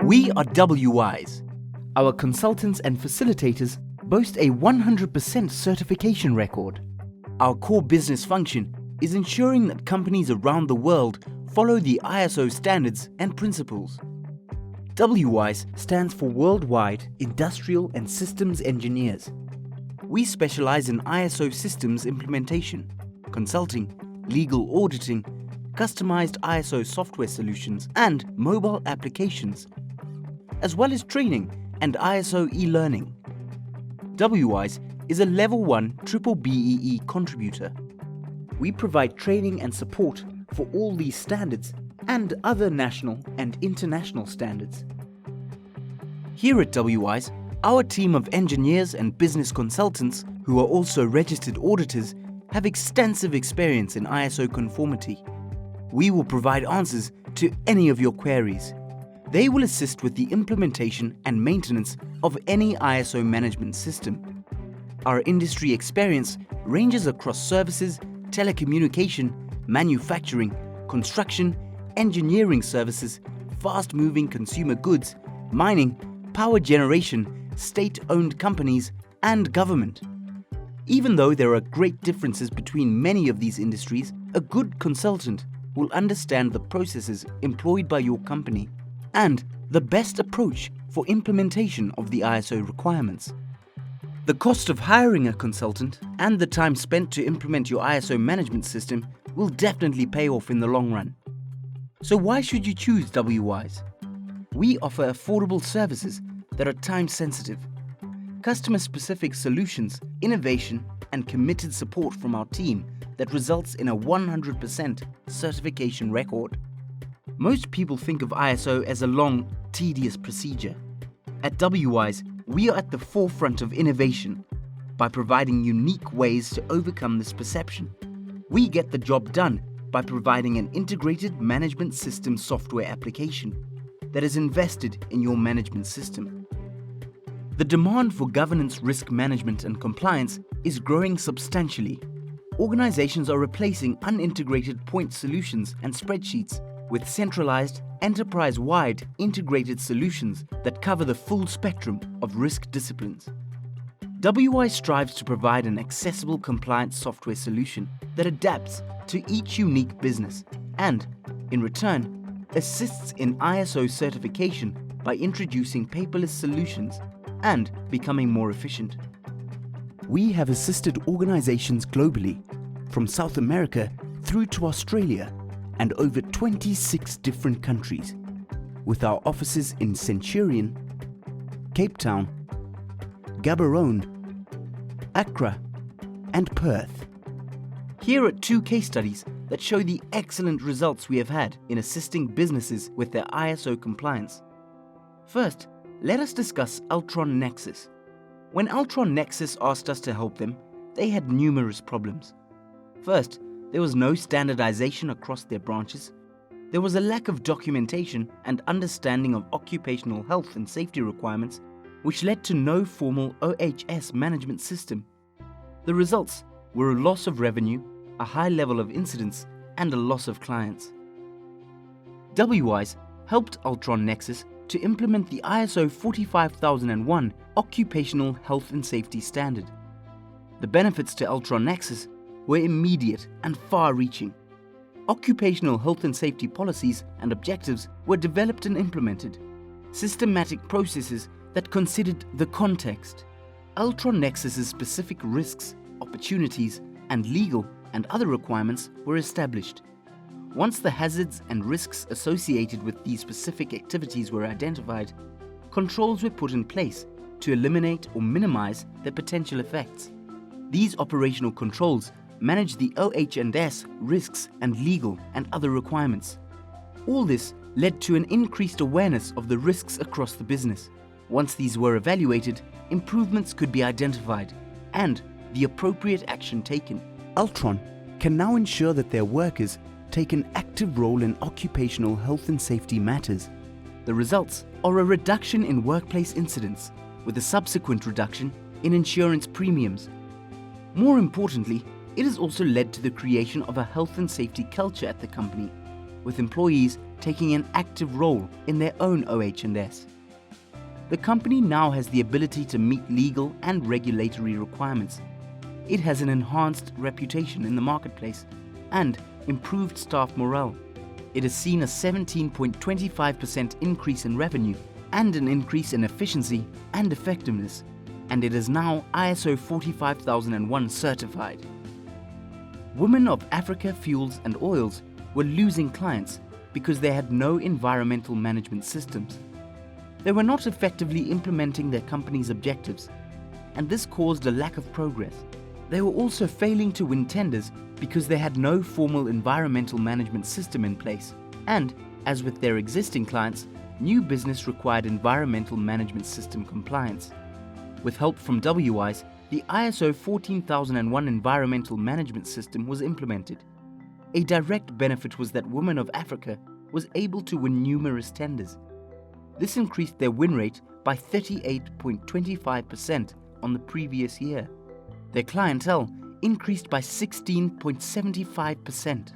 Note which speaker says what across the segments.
Speaker 1: We are WWISE. Our consultants and facilitators boast a 100% certification record. Our core business function is ensuring that companies around the world follow the ISO standards and principles. WWISE stands for Worldwide Industrial and Systems Engineers. We specialize in ISO systems implementation, consulting, legal auditing, customized ISO software solutions and mobile applications, as well as training and ISO e-learning. WWISE is a Level 1 Triple BEE contributor. We provide training and support for all these standards and other national and international standards. Here at WWISE, our team of engineers and business consultants, who are also registered auditors, have extensive experience in ISO conformity. We will provide answers to any of your queries. They will assist with the implementation and maintenance of any ISO management system. Our industry experience ranges across services, telecommunication, manufacturing, construction, engineering services, fast-moving consumer goods, mining, power generation, state-owned companies, and government. Even though there are great differences between many of these industries, a good consultant will understand the processes employed by your company and the best approach for implementation of the ISO requirements. The cost of hiring a consultant and the time spent to implement your ISO management system will definitely pay off in the long run. So why should you choose WWISE? We offer affordable services that are time-sensitive, customer-specific solutions, innovation, and committed support from our team that results in a 100% certification record. Most people think of ISO as a long, tedious procedure. At WWISE, we are at the forefront of innovation by providing unique ways to overcome this perception. We get the job done by providing an integrated management system software application that is invested in your management system. The demand for governance, risk management, and compliance is growing substantially. Organizations are replacing unintegrated point solutions and spreadsheets with centralized, enterprise-wide integrated solutions that cover the full spectrum of risk disciplines. WWISE strives to provide an accessible compliance software solution that adapts to each unique business and, in return, assists in ISO certification by introducing paperless solutions and becoming more efficient. We have assisted organizations globally, from South America through to Australia and over 26 different countries, with our offices in Centurion, Cape Town, Gaborone, Accra, and Perth. Here are 2 case studies that show the excellent results we have had in assisting businesses with their ISO compliance. First, let us discuss Altron Nexus. When Altron Nexus asked us to help them, they had numerous problems. First, there was no standardization across their branches. There was a lack of documentation and understanding of occupational health and safety requirements, which led to no formal OHS management system. The results were a loss of revenue, a high level of incidents, and a loss of clients. WWISE helped Altron Nexus to implement the ISO 45001 Occupational Health and Safety Standard. The benefits to Altron Nexus were immediate and far-reaching. Occupational health and safety policies and objectives were developed and implemented. Systematic processes that considered the context. Altron Nexus's specific risks, opportunities, and legal and other requirements were established. Once the hazards and risks associated with these specific activities were identified, controls were put in place to eliminate or minimize their potential effects. These operational controls manage the OH&S risks and legal and other requirements. All this led to an increased awareness of the risks across the business. Once these were evaluated, improvements could be identified and the appropriate action taken. Altron can now ensure that their workers take an active role in occupational health and safety matters. The results are a reduction in workplace incidents, with a subsequent reduction in insurance premiums. More importantly, it has also led to the creation of a health and safety culture at the company, with employees taking an active role in their own OH&S. The company now has the ability to meet legal and regulatory requirements. It has an enhanced reputation in the marketplace and improved staff morale. It has seen a 17.25% increase in revenue and an increase in efficiency and effectiveness, and it is now ISO 45001 certified. Women of Africa Fuels and Oils were losing clients because they had no environmental management systems. They were not effectively implementing their company's objectives, and this caused a lack of progress. They were also failing to win tenders because they had no formal environmental management system in place, and, as with their existing clients, new business required environmental management system compliance. With help from WWISE, the ISO 14001 environmental management system was implemented. A direct benefit was that Women of Africa was able to win numerous tenders. This increased their win rate by 38.25% on the previous year. Their clientele increased by 16.75%.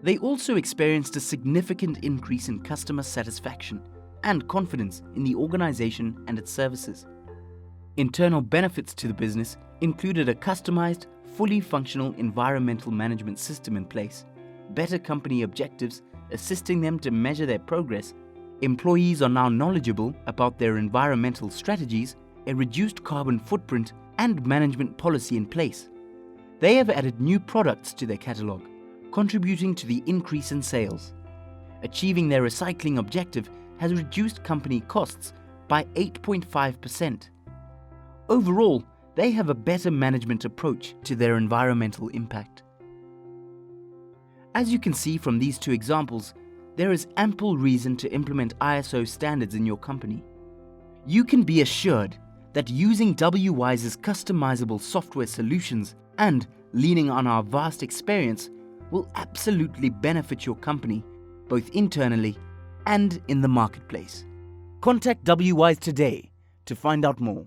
Speaker 1: They also experienced a significant increase in customer satisfaction and confidence in the organization and its services. Internal benefits to the business included a customized, fully functional environmental management system in place, better company objectives assisting them to measure their progress. Employees are now knowledgeable about their environmental strategies, a reduced carbon footprint, and management policy in place. They have added new products to their catalog, contributing to the increase in sales. Achieving their recycling objective has reduced company costs by 8.5%. Overall, they have a better management approach to their environmental impact. As you can see from these two examples, there is ample reason to implement ISO standards in your company. You can be assured that using WWISE's customizable software solutions and leaning on our vast experience will absolutely benefit your company, both internally and in the marketplace. Contact WWISE today to find out more.